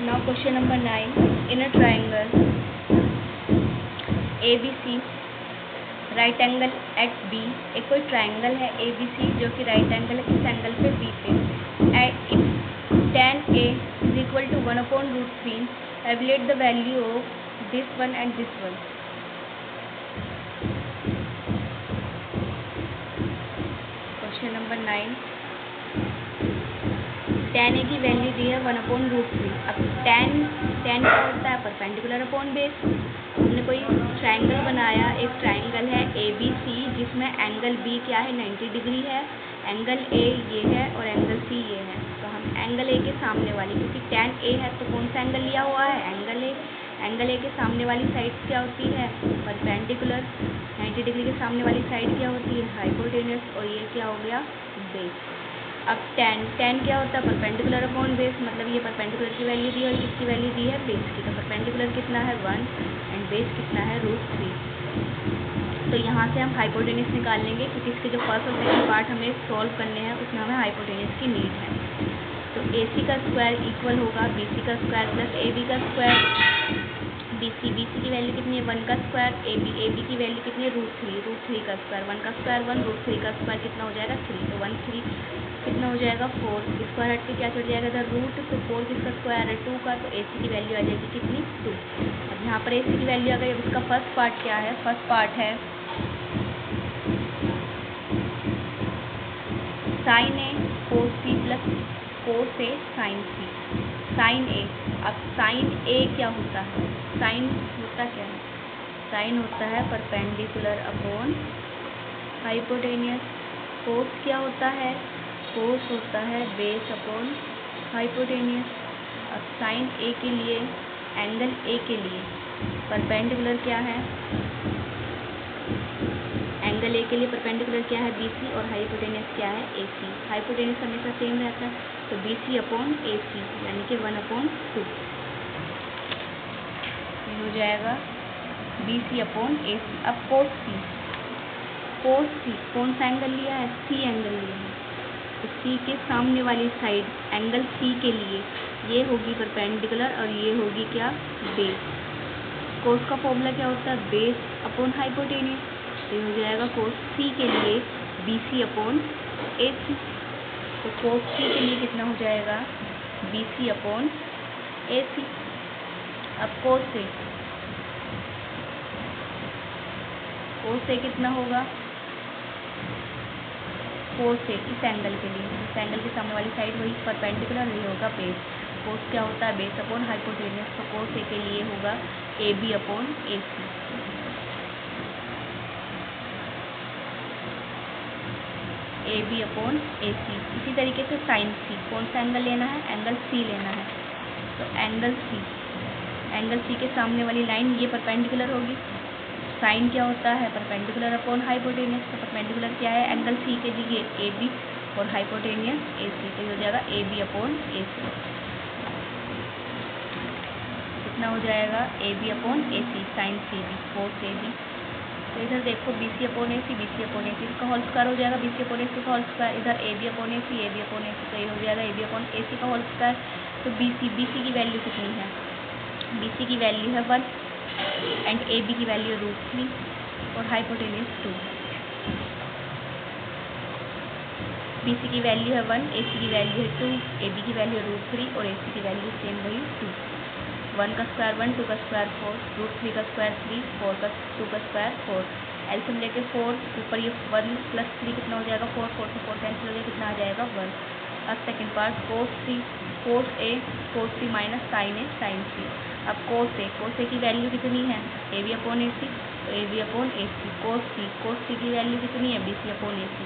Now question number 9. In a triangle ABC, right angle at B, एक कोई triangle है A B C जो कि राइट एंगल है किस एंगल पे बी पे, if tan A is equal to 1/√3, evaluate the value of this one and this one. Question number 9, tan A की वैल्यू दी है 1/√3। अब tan क्या होता है? Perpendicular upon base. हमने कोई ट्राइंगल बनाया, एक ट्राइंगल है ए बी सी जिसमें एंगल बी क्या है? 90 डिग्री है, एंगल ए ये है और एंगल सी ये है। तो हम एंगल ए के सामने वाली, क्योंकि tan ए है तो कौन सा एंगल लिया हुआ है? Angle A. एंगल ए के सामने वाली साइड क्या होती है? परपेंडिकुलर। 90 डिग्री के सामने वाली साइड क्या होती है? हाइपोटेन्यूस। और ये क्या हो गया? बेस। अब tan क्या होता है? परपेंडिकुलर अपॉन बेस, मतलब ये परपेंडिकुलर की वैल्यू दी है और किसकी वैल्यू दी है? बेस की। तो परपेंडिकुलर कितना है? 1 एंड बेस कितना है? √3। तो यहाँ से हम हाइपोटेन्यूस निकाल लेंगे, क्योंकि इसके जो फर्स्ट और सेकंड पार्ट हमें सॉल्व करने हैं उसमें हमें हाइपोटेन्यूस की नीड है। तो AC का स्क्वायर इक्वल होगा BC का स्क्वायर प्लस AB का स्क्वायर। BC की वैल्यू कितनी है? 1 का स्क्वायर। AB की वैल्यू कितनी है? √3 का स्क्वायर। 1 का स्क्वायर 1, √3 का स्क्वायर कितना हो जाएगा? 3। तो 1 3 कितना हो जाएगा? 4। स्क्वायर हट के क्या छूट जाएगा इधर? रूट। तो 4 किसका स्क्वायर है? 2 का। तो AC की वैल्यू आ जाएगी कितनी? 2। अब यहाँ पर AC की वैल्यू आ गई। अब इसका फर्स्ट पार्ट क्या है? फर्स्ट पार्ट है sin A cos C plus cos A sin C, sin A। अब sin A क्या होता है? sin होता क्या है? sin होता है परपेंडिकुलर अपॉन हाइपोटेनियस। cos क्या होता है? cos होता है बेस अपॉन हाइपोटेनियस। अब sin A के लिए, एंगल A के लिए परपेंडिकुलर क्या है? एंगल ए के लिए परपेंडिकुलर क्या है? BC। और हाइपोटेनियस क्या है? AC। हाइपोटेनियस हमेशा सेम रहता है, तो BC अपॉन AC यानी कि 1/2 ये हो जाएगा BC अपॉन AC। अब cos C कौन सा एंगल लिया है? C एंगल लिया है। तो C के सामने वाली साइड एंगल C के लिए ये होगी परपेंडिकुलर और ये होगी क्या? बेस। cos का फॉर्मूला क्या होता है? Base upon hypotenuse. ये हो जाएगा cos C के लिए BC अपॉन AC। तो cos C के लिए कितना हो जाएगा? BC upon AC। अब cos A कितना होगा? cos A इस एंगल के लिए, इस एंगल के सामने वाली साइड वही परपेंडिकुलर, ये होगा बेस। cos क्या होता है? Base upon hypotenuse. तो cos A के लिए होगा AB upon AC। AB upon AC। इसी तरीके से sin C, कौन सा एंगल लेना है? एंगल C लेना है। तो एंगल C के सामने वाली लाइन ये परपेंडिकुलर होगी। sin क्या होता है? Perpendicular upon hypotenuse. तो परपेंडिकुलर क्या है? एंगल C के लिए AB और हाइपोटेनियस AC। तो ये हो जाएगा AB अपॉन AC। कितना हो जाएगा? AB upon AC sin CB cos AB। तो इधर देखो BC अपॉन AC इसका होल स्क्वायर हो जाएगा। BC अपॉन AC का होल स्क्वायर, इधर AB अपॉन AC तो ये हो जाएगा AB अपॉन AC का होल स्क्वायर। तो BC की वैल्यू कितनी है? BC की वैल्यू है 1 एंड AB की वैल्यू है √3 और हाइपोटेनियस 2। BC की वैल्यू है 1, AC की वैल्यू है 2, AB की वैल्यू है √3 और AC की वैल्यू सेम वही 2। 1 का स्क्वायर 1, 2 का स्क्वायर 4, √3 का स्क्वायर 3, 2 का स्क्वायर 4। एलसीएम लेके 4 ऊपर ये 1 प्लस 3 कितना हो जाएगा? 4 4 से 4 कैंसिल हो जाएगा, कितना आ जाएगा? 1। अब second part cos A minus sin A sin C। अब cos A की वैल्यू कितनी है? AB upon AC। तो AB upon AC। cos C की वैल्यू कितनी है? BC upon AC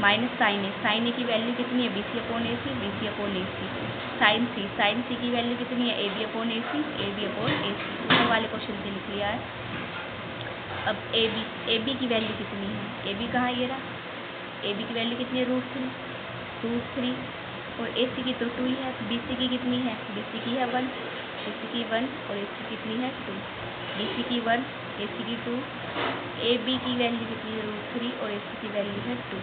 minus sin A की वैल्यू कितनी है? BC upon AC sin C की वैल्यू कितनी है? AB अपॉन AC ऊपर वाले क्वेश्चन से लिख लिया है। अब AB की वैल्यू कितनी है? AB कहाँ? ये रहा। AB की वैल्यू कितनी है? √3 और AC की तो 2 ही है। BC की कितनी है? BC की है 1, AC की 1 और AC कितनी है? 2। BC की 1, AC की 2, AB की वैल्यू कितनी है? √3 और AC की वैल्यू है 2।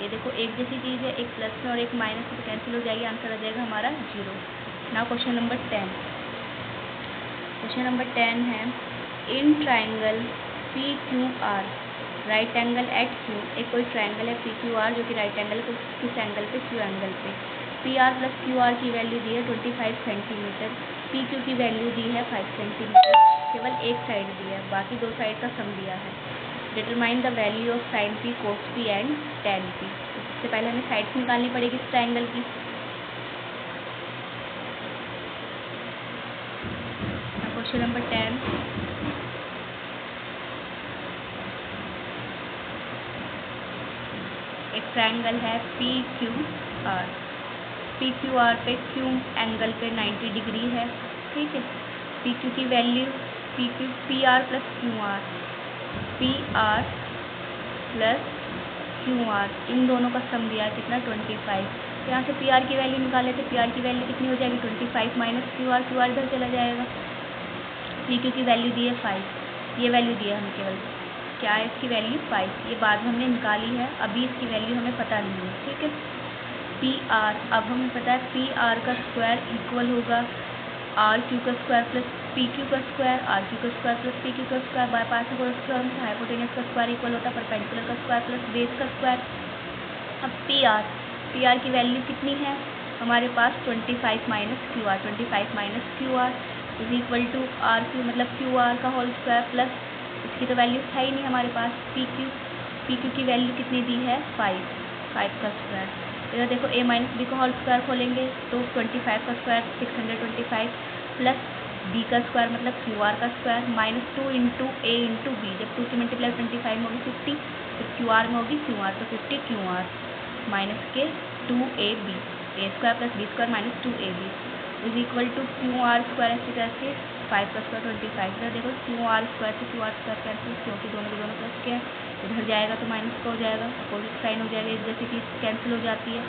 ये देखो एक जैसी चीज़ है, एक प्लस में और एक माइनस में कैंसिल हो जाएगी, आंसर आ जाएगा हमारा 0। Now question number 10। Question number 10 है in triangle P Q R right angle at Q. एक कोई ट्राइंगल है पी क्यू आर जो कि राइट एंगल है किस एंगल पे, क्यू एंगल पे। P R plus Q R की वैल्यू दी है 25 सेंटीमीटर, पी क्यू की वैल्यू दी है 5 सेंटीमीटर। केवल एक साइड दी है, बाकी दो साइड का सम दिया है। Determine the value of sine P, cos P and tan P. सबसे पहले हमें साइड्स निकालनी पड़ेगी इस ट्राइंगल की। Question number 10। एक ट्राइंगल है P Q R. P Q R पे क्यू एंगल पे 90 डिग्री है, ठीक है। पी क्यू की value P R plus Q R, P R plus Q R, इन दोनों का सम दिया है कितना 25। यहाँ से पी आर की वैल्यू निकाले थे, पी आर की वैल्यू कितनी हो जाएगी 25 माइनस क्यू आर इधर चला जाएगा। पी क्यू की वैल्यू दी है 5, ये वैल्यू दी है हमें केवल, क्या है इसकी वैल्यू 5, ये बाद में हमने निकाली है, अभी इसकी वैल्यू हमें पता नहीं है, ठीक है। पी आर, अब हमें पता है पी आर का स्क्वायर इक्वल होगा आर क्यू का स्क्वायर प्लस पी क्यू का स्क्वायर, आर क्यू का स्क्वायर प्लस पी क्यू का स्क्वायर। बाय पाइथागोरस थ्योरम से हाइपोटेनस का स्क्वायर इक्वल होता है परपेंडिकुलर का स्क्वायर प्लस बेस का स्क्वायर। अब पी आर की वैल्यू कितनी है हमारे पास 25 minus Q R, 25 minus Q R is equal to R Q मतलब क्यू आर का होल स्क्वायर प्लस इसकी तो वैल्यू है ही नहीं हमारे पास, पी क्यू की वैल्यू कितनी दी है 5 का स्क्वायर। इधर देखो a माइनस बी का होल स्क्वायर खोलेंगे तो 25 का स्क्वायर 625 प्लस b का स्क्वायर मतलब क्यू आर का स्क्वायर माइनस 2 इंटू ए इंटू बी। जब 2 की मल्टीप्लाई 25 में होगी 50, तो क्यू आर में होगी क्यू आर, तो 50 क्यू आर माइनस के 2ab, A square plus B square minus 2ab is equal to Q R square ऐसे करके 5 का स्क्वायर 25। इधर देखो क्यू आर स्क्वायर से क्यू आर स्क्वायर कैंसिल, क्योंकि दोनों के दोनों प्लस के हैं, इधर जाएगा तो माइनस का हो जाएगा, अपोजिट साइन हो जाएगा, एक जैसी चीज़ कैंसिल हो जाती है।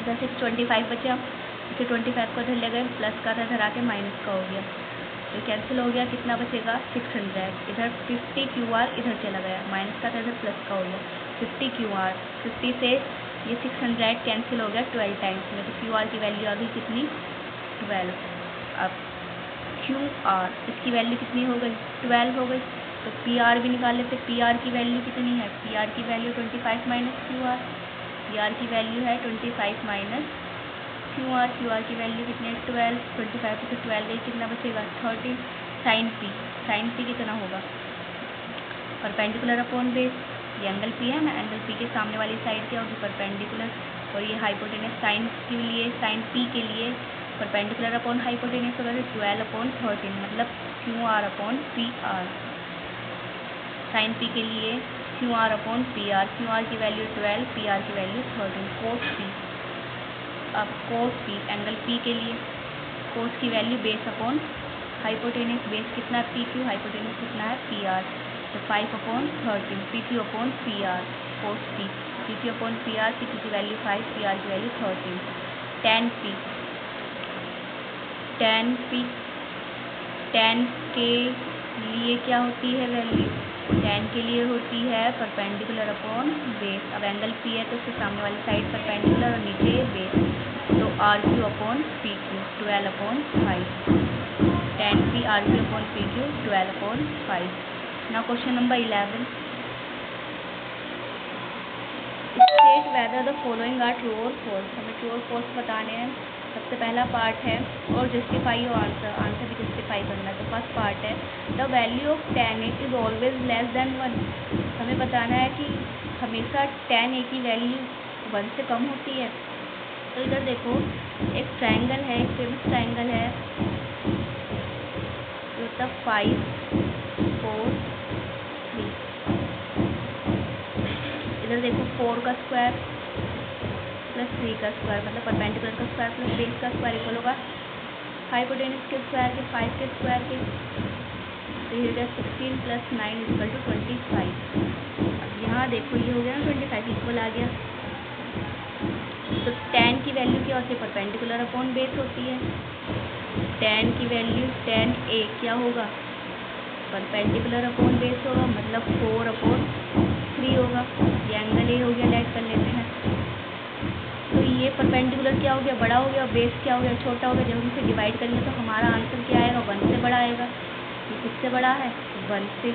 इधर से 25 बचा, इसे 25 को इधर ले गए, प्लस का था इधर आके माइनस का हो गया, तो कैंसिल हो गया, कितना बचेगा 600। इधर 50 क्यू आर इधर चला गया, माइनस का था इधर प्लस का हो गया, 50 क्यू आर, 50 से ये 600 कैंसिल हो गया 12 टाइम्स में, तो क्यू आर की वैल्यू आ गई कितनी 12। अब क्यू आर इसकी वैल्यू कितनी हो गई 12 हो गई, तो पी आर भी निकाल लेते। पी आर की वैल्यू कितनी है, पी आर की value 25 minus Q R, P R की वैल्यू है 25 माइनस क्यू आर की वैल्यू कितनी है 12, 25 से 12 गई, कितना बचेगा 30। साइन पी कितना होगा परपेंडिकुलर अपॉन बेस, ये एंगल पी है ना, एंगल पी के सामने वाली साइड क्या होगी परपेंडिकुलर, और ये हाइपोटेनस साइन के लिए, साइन पी के लिए परपेंडिकुलर अपॉन हाइपोटेनस होगा 12/13 मतलब Q R upon P R. Sine P के लिए Q R upon P R, Q R की वैल्यू 12, पी आर की वैल्यू 13, कोस पी। अब कोस पी एंगल पी के लिए कोस की value base upon hypotenuse, base कितना है पी क्यू, हाइपोटेनस कितना है पी आर, तो 5/13 P Q upon P R cos P, P Q upon P R, P Q की वैल्यू 5, पी आर की वैल्यू 13। टेन के लिए क्या होती है वैल्यू, टेन के लिए होती है परपेंडिकुलर अपॉन बेस। अब एंगल पी है तो उसके सामने वाली साइड परपेंडिकुलर और नीचे बेस, तो R Q upon P Q 12/5, tan P R Q upon P Q 12/5। Now question number 11, state whether the following are true और फॉल्स। हमें ट्रू और फॉल्स बताने हैं। सबसे पहला पार्ट है और जस्टिफाई योर आंसर भी जस्टिफाई करना है। तो फर्स्ट पार्ट है the value of tan a is always less than 1। हमें बताना है कि हमेशा tan a की वैल्यू 1 से कम होती है। तो इधर देखो एक ट्राइंगल है, एक फेमस ट्राइंगल है जो होता 5 4 3। इधर देखो 4 का स्क्वायर प्लस 3 का स्क्वायर मतलब परपेंडिकुलर का स्क्वायर प्लस बेस का स्क्वायर इक्वल होगा हाइपोटेनस के स्क्वायर के 5 के स्क्वायर के, तो ये हो गया 16 + 9 = 25। अब यहाँ देखो ये हो गया ना 25 इक्वल आ गया। तो tan की वैल्यू क्या होती है परपेंडिकुलर अपॉन बेस होती है। tan की वैल्यू tan a क्या होगा परपेंडिकुलर अपॉन बेस होगा मतलब 4/3 होगा। ये एंगल ए हो गया, लेट कर लेते हैं। ये परपेंडिकुलर क्या हो गया, बड़ा हो गया, और बेस क्या हो गया, छोटा हो गया। जब हम इसे डिवाइड करेंगे तो हमारा आंसर क्या आएगा, 1 से बड़ा आएगा। ये किससे बड़ा है, 1 से।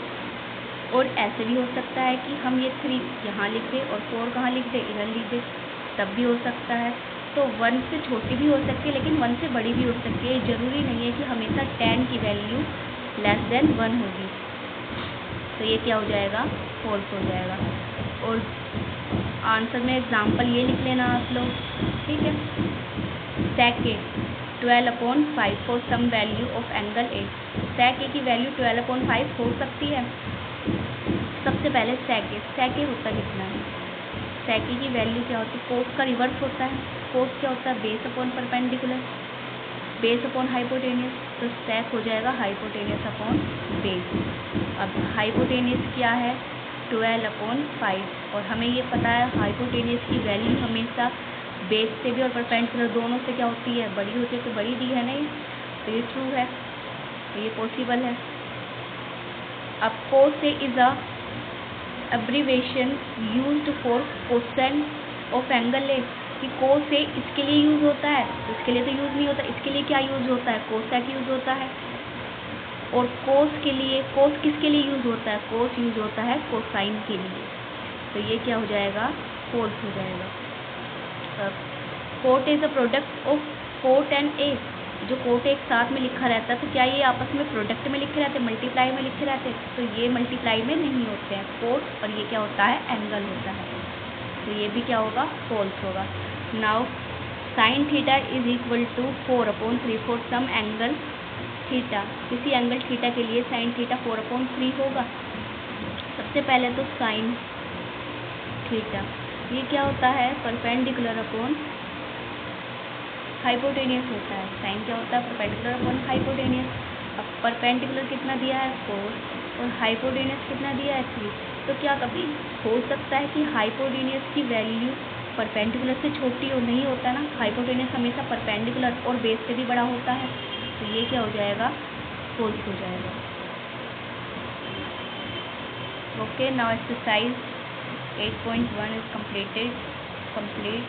और ऐसे भी हो सकता है कि हम ये 3 यहाँ लिख दें और 4 कहाँ लिख दें, इधर लिख दें, तब भी हो सकता है। तो 1 से छोटी भी हो सकती है, लेकिन 1 से बड़ी भी हो सकती है। ज़रूरी नहीं है कि हमेशा 10 की वैल्यू लेस देन 1 होगी। तो ये क्या हो जाएगा, फॉल्स हो जाएगा। और आंसर में एग्जांपल ये लिख लेना आप लोग, ठीक है। sec A 12/5 for some value of angle A। sec A की वैल्यू 12/5 हो सकती है। सबसे पहले sec A होता कितना है, sec A की वैल्यू क्या होती है, कोस का रिवर्स होता है। कोस क्या होता है, base upon perpendicular, base upon hypotenuse. तो sec हो जाएगा हाइपोटेनियस अपॉन बेस। अब हाइपोटेनियस क्या है, 12/5, और हमें ये पता है हाइपोटेनियस की वैल्यू हमेशा बेस से भी और परपेंडिकुलर दोनों से क्या होती है, बड़ी होती है। तो बड़ी दी है ना ये, तो ये ट्रू है, तो ये पॉसिबल है। अब cos A is a abbreviation used for quotient of angle A, कि cos A इसके लिए यूज होता है, तो इसके लिए तो यूज नहीं होता, इसके लिए क्या यूज होता है, कोसेक यूज होता है। और cos के लिए, cos किसके लिए यूज होता है, cos यूज होता है कोसाइन के लिए। तो ये क्या हो जाएगा, फॉल्स हो जाएगा। Quote is a product of quote and A, जो कोट एक साथ में लिखा रहता है, तो क्या ये आपस में प्रोडक्ट में लिखे रहते हैं, मल्टीप्लाई में लिखे रहते हैं, तो ये मल्टीप्लाई में नहीं होते हैं कोट, और ये क्या होता है, एंगल होता है। तो ये भी क्या होगा, फॉल्स होगा। Now sine theta is equal to 4/3 for some angle theta. किसी एंगल थीटा के लिए साइन थीटा 4/3 होगा। सबसे पहले तो साइन थीटा, ये क्या होता है, परपेंडिकुलर अपॉन हाइपोटेनियस होता है। साइन क्या होता है, परपेंडिकुलर अपॉन हाइपोटेनियस। अब परपेंडिकुलर कितना दिया है, 4, और हाइपोटेनियस कितना दिया है, 3। तो क्या कभी हो सकता है कि हाइपोटेनियस की वैल्यू परपेंडिकुलर से छोटी हो, नहीं होता ना, हाइपोटेनियस हमेशा परपेंडिकुलर और बेस से भी बड़ा होता है। तो ये क्या हो जाएगा, फॉल्स हो जाएगा। Okay, now exercise 8.1 is complete.